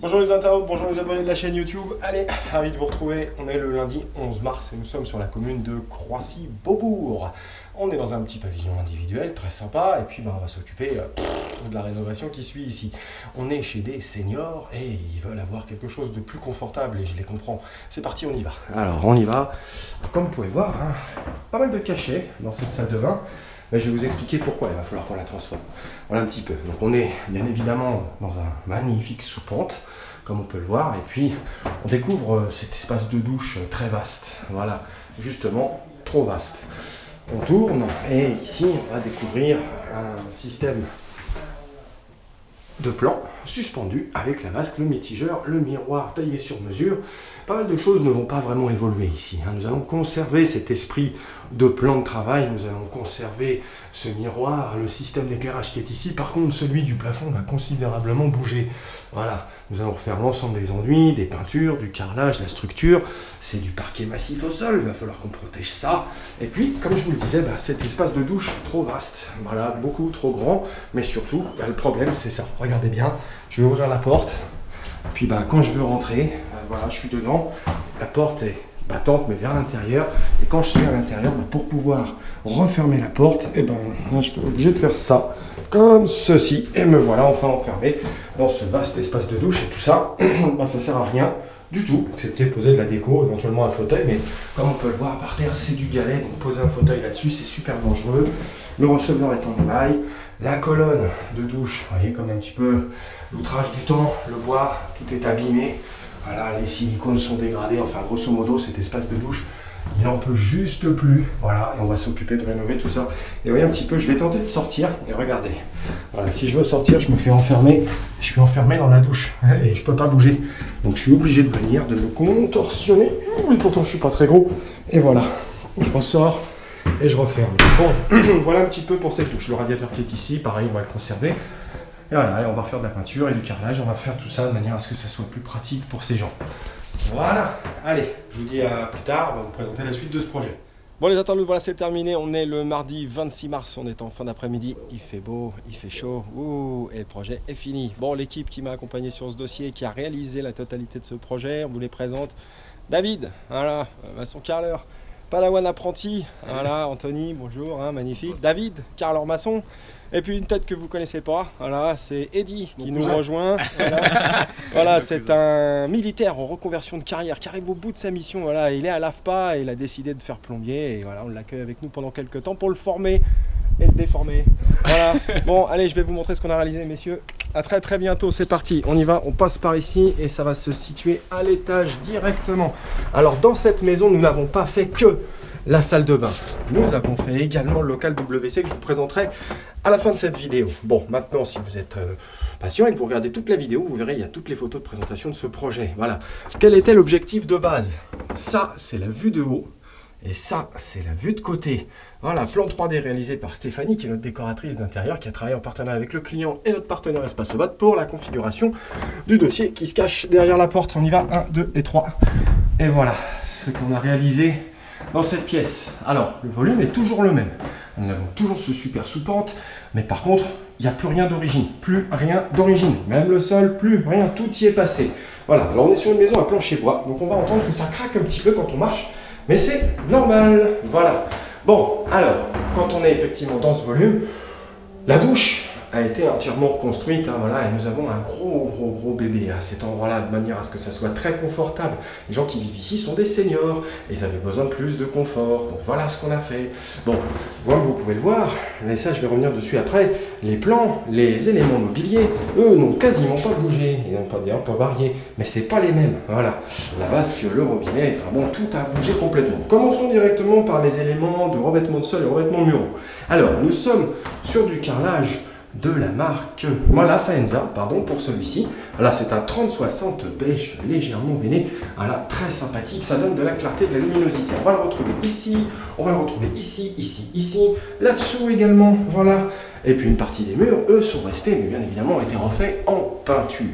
Bonjour les internautes, bonjour les abonnés de la chaîne YouTube. Allez, ravi de vous retrouver. On est le lundi 11 mars et nous sommes sur la commune de Croissy-Beaubourg. On est dans un petit pavillon individuel, très sympa, et puis on va s'occuper de la rénovation qui suit ici. On est chez des seniors et ils veulent avoir quelque chose de plus confortable et je les comprends. C'est parti, on y va. Alors on y va. Comme vous pouvez le voir, pas mal de cachets dans cette salle de bain. Mais je vais vous expliquer pourquoi il va falloir qu'on la transforme. Voilà un petit peu. Donc on est bien évidemment dans un magnifique sous-pente, comme on peut le voir. Et puis on découvre cet espace de douche très vaste. Voilà, justement trop vaste. On tourne et ici on va découvrir un système de plans suspendus avec la vasque, le mitigeur, le miroir taillé sur mesure. Pas mal de choses ne vont pas vraiment évoluer ici. Nous allons conserver cet esprit de plan de travail, nous allons conserver ce miroir, le système d'éclairage qui est ici. Par contre, celui du plafond va considérablement bouger. Voilà, nous allons refaire l'ensemble des enduits, des peintures, du carrelage, la structure. C'est du parquet massif au sol, il va falloir qu'on protège ça. Et puis, comme je vous le disais, cet espace de douche trop vaste. Voilà, beaucoup trop grand, mais surtout, le problème c'est ça. Regardez bien, je vais ouvrir la porte. Puis quand je veux rentrer, voilà, je suis dedans, la porte est battante mais vers l'intérieur, et quand je suis à l'intérieur, pour pouvoir refermer la porte, je suis obligé de faire ça, comme ceci, et me voilà enfin enfermé dans ce vaste espace de douche, et tout ça, ça sert à rien du tout, excepté poser de la déco, éventuellement un fauteuil, mais comme on peut le voir par terre, c'est du galet, donc poser un fauteuil là-dessus, c'est super dangereux. Le receveur est en émail, la colonne de douche, vous voyez comme un petit peu l'outrage du temps, le bois, tout est abîmé. Voilà, les silicones sont dégradés, enfin grosso modo cet espace de douche, il n'en peut juste plus. Voilà, et on va s'occuper de rénover tout ça. Et voyez un petit peu, je vais tenter de sortir, et regardez. Voilà, si je veux sortir, je me fais enfermer, je suis enfermé dans la douche, et je peux pas bouger. Donc je suis obligé de venir, de me contorsionner, et pourtant je suis pas très gros. Et voilà, je ressors, et je referme. Bon, voilà un petit peu pour cette douche. Le radiateur qui est ici, pareil, on va le conserver. Et voilà, et on va refaire de la peinture et du carrelage, on va faire tout ça de manière à ce que ça soit plus pratique pour ces gens. Voilà, allez, je vous dis à plus tard, on va vous présenter la suite de ce projet. Bon les internautes, voilà c'est terminé, on est le mardi 26 mars, on est en fin d'après-midi, il fait beau, il fait chaud, ouh, et le projet est fini. Bon, l'équipe qui m'a accompagné sur ce dossier, qui a réalisé la totalité de ce projet, on vous les présente. David, voilà, maçon carreleur. Palawan apprenti, voilà, Anthony, bonjour, magnifique. David, carreleur maçon. Et puis une tête que vous connaissez pas, voilà, c'est Eddy qui nous rejoint. Voilà, voilà c'est un militaire en reconversion de carrière qui arrive au bout de sa mission. Voilà, il est à l'AFPA et il a décidé de faire plombier. Et voilà, on l'accueille avec nous pendant quelques temps pour le former et le déformer. Voilà. Bon, allez, je vais vous montrer ce qu'on a réalisé, messieurs. À très très bientôt, c'est parti. On y va, on passe par ici et ça va se situer à l'étage directement. Alors dans cette maison, nous n'avons pas fait que la salle de bain. Nous avons fait également le local WC que je vous présenterai à la fin de cette vidéo. Bon, maintenant, si vous êtes patient et que vous regardez toute la vidéo, vous verrez, il y a toutes les photos de présentation de ce projet. Voilà. Quel était l'objectif de base? Ça, c'est la vue de haut. Et ça, c'est la vue de côté. Voilà, plan 3D réalisé par Stéphanie, qui est notre décoratrice d'intérieur, qui a travaillé en partenariat avec le client et notre partenaire Espacobat pour la configuration du dossier qui se cache derrière la porte. On y va, 1, 2 et 3. Et voilà, ce qu'on a réalisé dans cette pièce. Alors, le volume est toujours le même. Nous avons toujours ce super sous-pente, mais par contre, il n'y a plus rien d'origine. Plus rien d'origine. Même le sol, plus rien, tout y est passé. Voilà, alors on est sur une maison à plancher bois, donc on va entendre que ça craque un petit peu quand on marche, mais c'est normal. Voilà. Bon, alors, quand on est effectivement dans ce volume, la douche a été entièrement reconstruite, voilà, et nous avons un gros bébé à cet endroit-là, de manière à ce que ça soit très confortable. Les gens qui vivent ici sont des seniors, et ils avaient besoin de plus de confort, donc voilà ce qu'on a fait. Bon, comme vous pouvez le voir, mais ça je vais revenir dessus après, les plans, les éléments mobiliers, eux n'ont quasiment pas bougé, ils n'ont pas d'ailleurs pas varié, mais c'est pas les mêmes, voilà. La vasque, le robinet, enfin bon, tout a bougé complètement. Commençons directement par les éléments de revêtement de sol et revêtement de muraux. Alors, nous sommes sur du carrelage de la marque La Faenza, pardon, pour celui-ci. Là, c'est un 30-60 beige légèrement veiné. Voilà, très sympathique, ça donne de la clarté, de la luminosité. On va le retrouver ici, on va le retrouver ici, ici, là-dessous également, voilà. Et puis une partie des murs, eux, sont restés, mais bien évidemment, ont été refaits en peinture.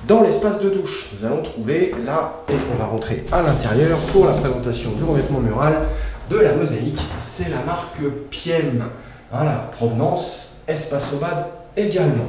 Dans l'espace de douche, nous allons trouver là, et on va rentrer à l'intérieur pour la présentation du revêtement mural de la mosaïque. C'est la marque Piem. Voilà, provenance Espacobat également.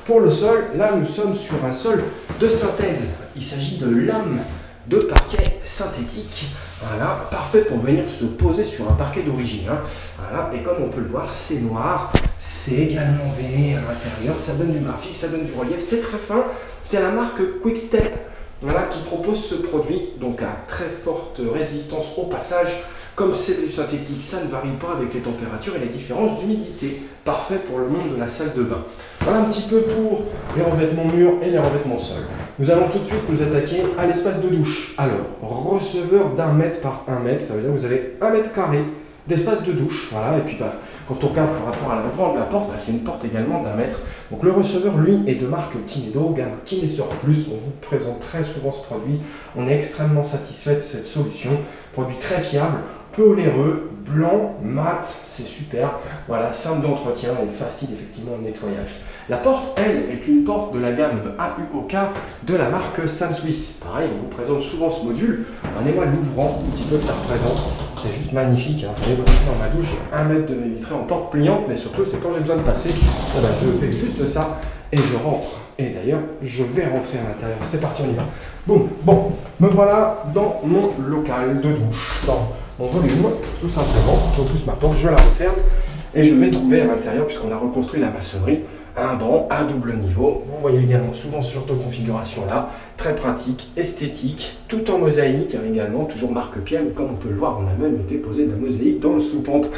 Pour le sol, là nous sommes sur un sol de synthèse. Il s'agit de lames de parquet synthétique. Voilà, parfait pour venir se poser sur un parquet d'origine. Hein. Voilà, et comme on peut le voir, c'est noir. C'est également veiné à l'intérieur. Ça donne du graphique, ça donne du relief. C'est très fin. C'est la marque Quickstep, voilà, qui propose ce produit. Donc à très forte résistance au passage. Comme c'est du synthétique, ça ne varie pas avec les températures et les différences d'humidité. Parfait pour le monde de la salle de bain. Voilà un petit peu pour les revêtements murs et les revêtements sol. Nous allons tout de suite nous attaquer à l'espace de douche. Alors, receveur d'1 mètre par 1 mètre, ça veut dire que vous avez 1 mètre carré d'espace de douche. Voilà, et puis quand on regarde par rapport à l'avant de la porte, c'est une porte également d'1 mètre. Donc le receveur, lui, est de marque Kinedo, gamme Kinesor Plus. On vous présente très souvent ce produit. On est extrêmement satisfait de cette solution. Produit très fiable. Peu onéreux, blanc, mat, c'est super. Voilà, simple d'entretien et facile effectivement de nettoyage. La porte, elle, est une porte de la gamme AUOK de la marque Sanswiss. Pareil, on vous présente souvent ce module. Regardez-moi l'ouvrant, un petit peu que ça représente. C'est juste magnifique. Hein. Vous voyez, dans ma douche, j'ai 1 mètre de baie vitrée en porte pliante, mais surtout, c'est quand j'ai besoin de passer. Eh ben, je fais juste ça et je rentre. Et d'ailleurs, je vais rentrer à l'intérieur. C'est parti, on y va. Boum. Bon, me voilà dans mon local de douche. Mon volume, tout simplement, je repousse ma porte, je la referme et je vais trouver à l'intérieur, puisqu'on a reconstruit la maçonnerie, un banc à double niveau. Vous voyez également souvent ce genre de configuration là, très pratique, esthétique, tout en mosaïque hein, également, toujours marque Pierre, mais comme on peut le voir, on a même été posé de la mosaïque dans le sous-pente.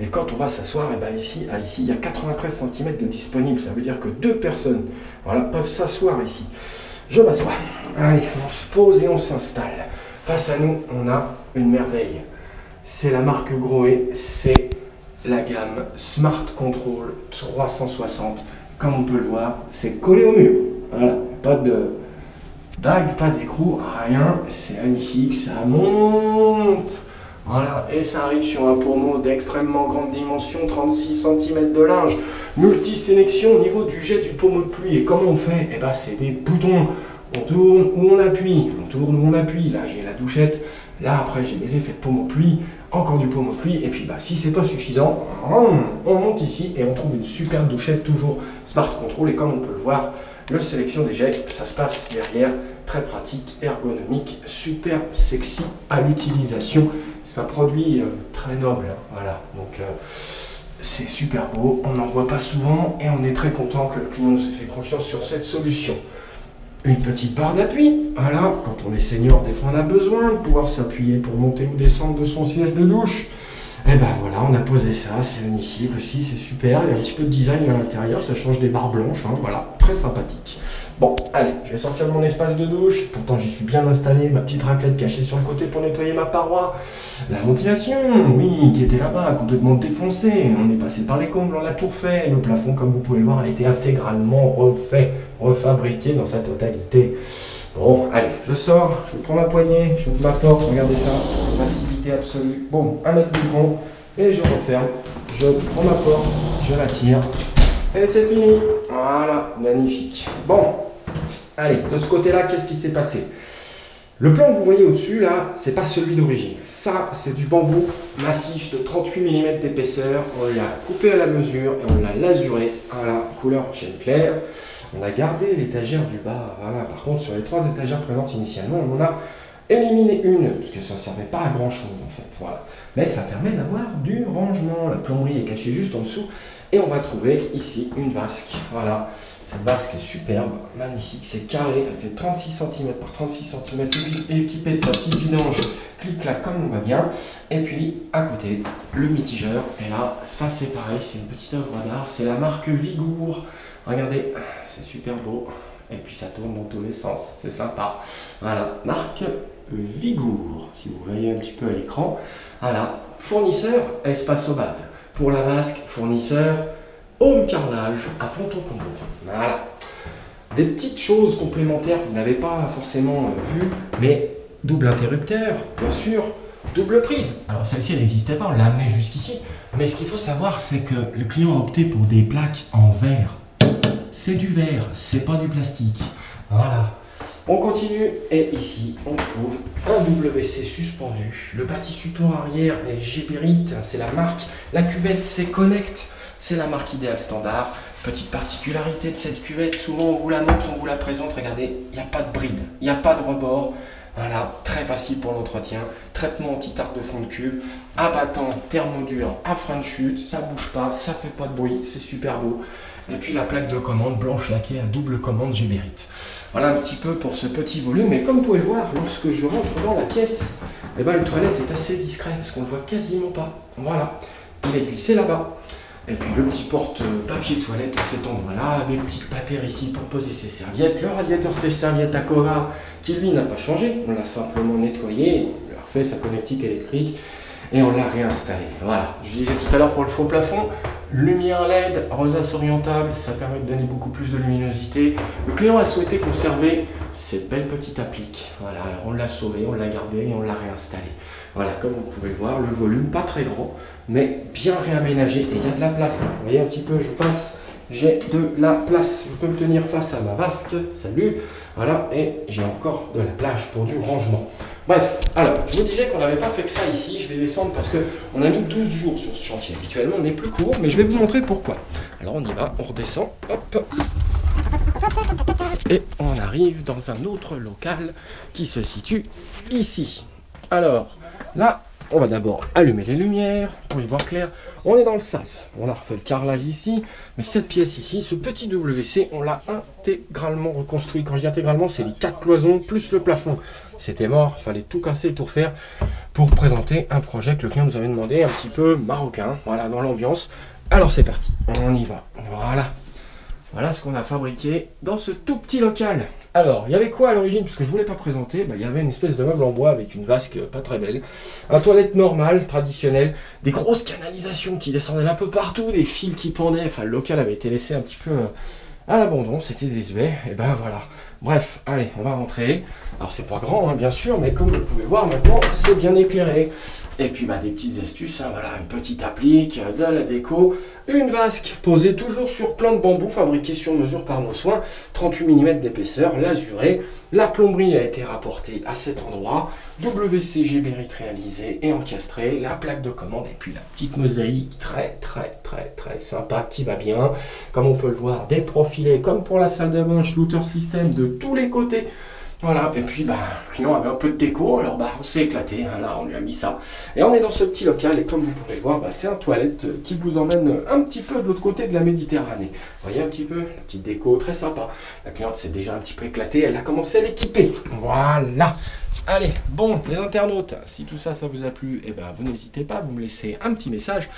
Et quand on va s'asseoir, et ben ici, il y a 93 cm de disponible, ça veut dire que 2 personnes voilà, peuvent s'asseoir ici. Je m'assois, allez, on se pose et on s'installe. Face à nous, on a une merveille. C'est la marque Grohe, c'est la gamme Smart Control 360. Comme on peut le voir, c'est collé au mur. Voilà, pas de bague, pas d'écrou, rien. C'est magnifique, ça monte. Voilà, et ça arrive sur un pommeau d'extrêmement grande dimension, 36 cm de large, multi-sélection au niveau du jet du pommeau de pluie. Et comment on fait? Eh ben, c'est des boutons. On tourne ou on appuie, on tourne ou on appuie. Là, j'ai la douchette. Là, après, j'ai les effets de pommeau pluie, encore du pommeau pluie. Et puis, si c'est pas suffisant, on monte ici et on trouve une superbe douchette, toujours Smart Control. Et comme on peut le voir, la sélection des jets, ça se passe derrière. Très pratique, ergonomique, super sexy à l'utilisation. C'est un produit très noble. Hein, voilà, donc c'est super beau. On n'en voit pas souvent et on est très content que le client nous ait fait confiance sur cette solution. Une petite barre d'appui, voilà, quand on est senior, des fois on a besoin de pouvoir s'appuyer pour monter ou descendre de son siège de douche. Et ben voilà, on a posé ça, c'est magnifique aussi, c'est super, il y a un petit peu de design à l'intérieur, ça change des barres blanches, hein, voilà, très sympathique. Bon, allez, je vais sortir de mon espace de douche, pourtant j'y suis bien installé, ma petite raclette cachée sur le côté pour nettoyer ma paroi. La ventilation, oui, qui était là-bas, complètement défoncée, on est passé par les combles, on l'a tout refait, le plafond, comme vous pouvez le voir, a été intégralement refait, refabriqué dans sa totalité. Bon, allez, je sors, je prends ma poignée, je ouvre ma porte, regardez ça, facilité absolue. Bon, 1 mètre de grand, et je referme, je prends ma porte, je la tire, et c'est fini. Voilà, magnifique. Bon, allez, de ce côté-là, qu'est-ce qui s'est passé? Le plan que vous voyez au-dessus, là, c'est pas celui d'origine. Ça, c'est du bambou massif de 38 mm d'épaisseur. On l'a coupé à la mesure et on l'a lasuré. Voilà, couleur chêne clair. On a gardé l'étagère du bas. Voilà. Par contre, sur les 3 étagères présentes initialement, on en a éliminé une, parce que ça ne servait pas à grand chose en fait. Voilà. Mais ça permet d'avoir du rangement. La plomberie est cachée juste en dessous. Et on va trouver ici une vasque. Voilà. Cette vasque est superbe, magnifique, c'est carré, elle fait 36 cm par 36 cm, équipée de sa petite vidange, clic-clac comme on va bien. Et puis à côté, le mitigeur. Et là, ça c'est pareil, c'est une petite œuvre d'art, c'est la marque Vigour. Regardez, c'est super beau. Et puis ça tourne dans tous les sens, c'est sympa. Voilà, marque Vigour, si vous voyez un petit peu à l'écran. Voilà, fournisseur Espace Obad. Pour la vasque, fournisseur Home Carrelage à Ponton-Combo. Voilà. Des petites choses complémentaires que vous n'avez pas forcément vues, mais double interrupteur, bien sûr, double prise. Alors celle-ci, elle n'existait pas, on l'a amenée jusqu'ici. Mais ce qu'il faut savoir, c'est que le client a opté pour des plaques en verre. C'est du verre, c'est pas du plastique. Voilà. On continue et ici on trouve un WC suspendu. Le bâti support arrière est Géberit, c'est la marque. La cuvette c'est Connect, c'est la marque Ideal Standard. Petite particularité de cette cuvette, souvent on vous la montre, on vous la présente, regardez, il n'y a pas de bride, il n'y a pas de rebord. Voilà, très facile pour l'entretien. Traitement anti-tarte de fond de cuve, abattant thermodur à frein de chute, ça bouge pas, ça fait pas de bruit, c'est super beau. Et puis la plaque de commande blanche laquée à double commande Géberit. Voilà un petit peu pour ce petit volume. Et comme vous pouvez le voir, lorsque je rentre dans la pièce, eh ben, le toilette est assez discret parce qu'on ne le voit quasiment pas. Voilà, il est glissé là-bas. Et puis le petit porte-papier toilette à cet endroit-là, des petites patères ici pour poser ses serviettes. Le radiateur sèche-serviette Akora qui lui n'a pas changé, on l'a simplement nettoyé, on lui a refait sa connectique électrique et on l'a réinstallé. Voilà, je disais tout à l'heure pour le faux plafond, lumière LED, rosace orientable, ça permet de donner beaucoup plus de luminosité. Le client a souhaité conserver cette belle petite applique. Voilà, alors on l'a sauvé, on l'a gardé et on l'a réinstallé. Voilà, comme vous pouvez le voir, le volume pas très grand, mais bien réaménagé et il y a de la place. Vous voyez un petit peu, je passe, j'ai de la place. Je peux me tenir face à ma vasque, salut. Voilà, et j'ai encore de la plage pour du rangement. Bref, alors, je vous disais qu'on n'avait pas fait que ça ici, je vais descendre parce qu'on a mis 12 jours sur ce chantier. Habituellement, on est plus court, mais je vais vous montrer pourquoi. Alors, on y va, on redescend, hop. Et on arrive dans un autre local qui se situe ici. Alors, là, on va d'abord allumer les lumières pour y voir clair. On est dans le sas. On a refait le carrelage ici. Mais cette pièce ici, ce petit WC, on l'a intégralement reconstruit. Quand je dis intégralement, c'est les 4 cloisons plus le plafond. C'était mort, il fallait tout casser et tout refaire pour présenter un projet que le client nous avait demandé, un petit peu marocain, voilà, dans l'ambiance. Alors c'est parti, on y va. Voilà. Voilà ce qu'on a fabriqué dans ce tout petit local. Alors, il y avait quoi à l'origine? Parce que je ne voulais pas présenter, il y avait une espèce de meuble en bois avec une vasque pas très belle, un toilette normale, traditionnelle, des grosses canalisations qui descendaient un peu partout, des fils qui pendaient, enfin le local avait été laissé un petit peu à l'abandon, c'était désuet, et ben voilà. Bref, allez, on va rentrer. Alors c'est pas grand, hein, bien sûr, mais comme vous pouvez voir maintenant, c'est bien éclairé. Et puis des petites astuces, hein, voilà, une petite applique, de la déco, une vasque posée toujours sur plein de bambou fabriqué sur mesure par nos soins, 38 mm d'épaisseur, l'azuré, la plomberie a été rapportée à cet endroit, WC Géberit réalisé et encastré, la plaque de commande et puis la petite mosaïque très sympa qui va bien, comme on peut le voir, des profilés comme pour la salle de bain, Schluter System de tous les côtés. Voilà, et puis le client avait un peu de déco, alors on s'est éclaté, hein, là on lui a mis ça. Et on est dans ce petit local, et comme vous pouvez le voir, c'est un toilette qui vous emmène un petit peu de l'autre côté de la Méditerranée. Vous voyez un petit peu, la petite déco, très sympa. La cliente s'est déjà un petit peu éclatée, elle a commencé à l'équiper. Voilà. Allez, bon, les internautes, si tout ça, ça vous a plu, vous n'hésitez pas, vous me laissez un petit message.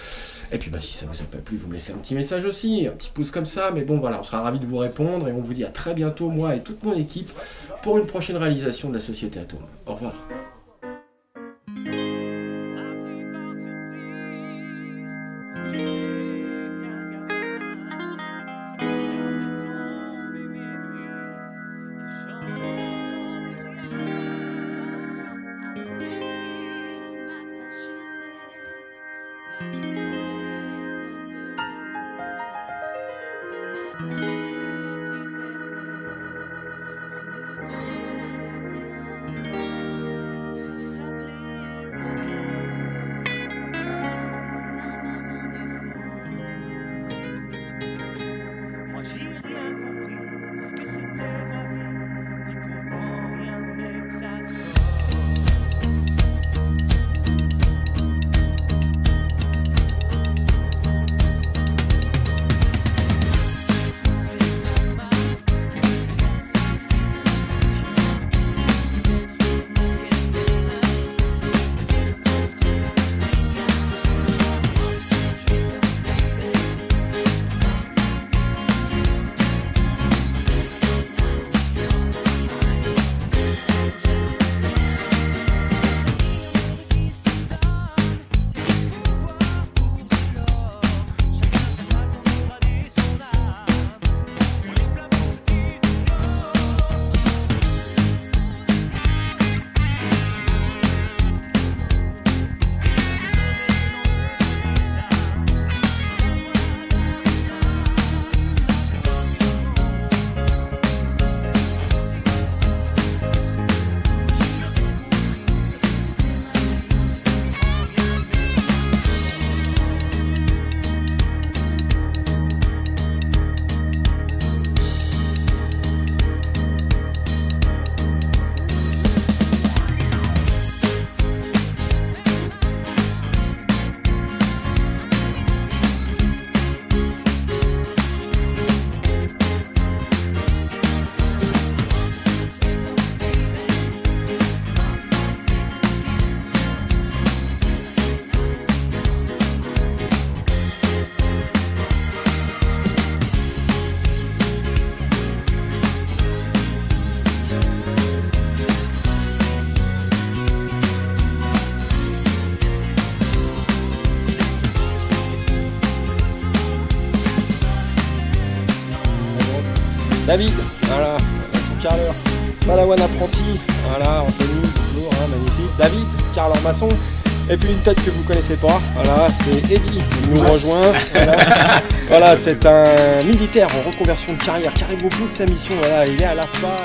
Et puis si ça vous a pas plu, vous me laissez un petit message aussi, un petit pouce comme ça. Mais bon, voilà, on sera ravis de vous répondre et on vous dit à très bientôt, moi et toute mon équipe, pour une prochaine réalisation de la Société Atome. Au revoir. David, voilà, son carreleur. Palawan apprenti, voilà, Anthony, toujours, hein, magnifique. David, carreleur maçon. Et puis une tête que vous connaissez pas, voilà, c'est Eddy, il nous rejoint. Voilà, voilà, c'est un militaire en reconversion de carrière qui arrive au bout de sa mission, voilà, il est à l'AFPA.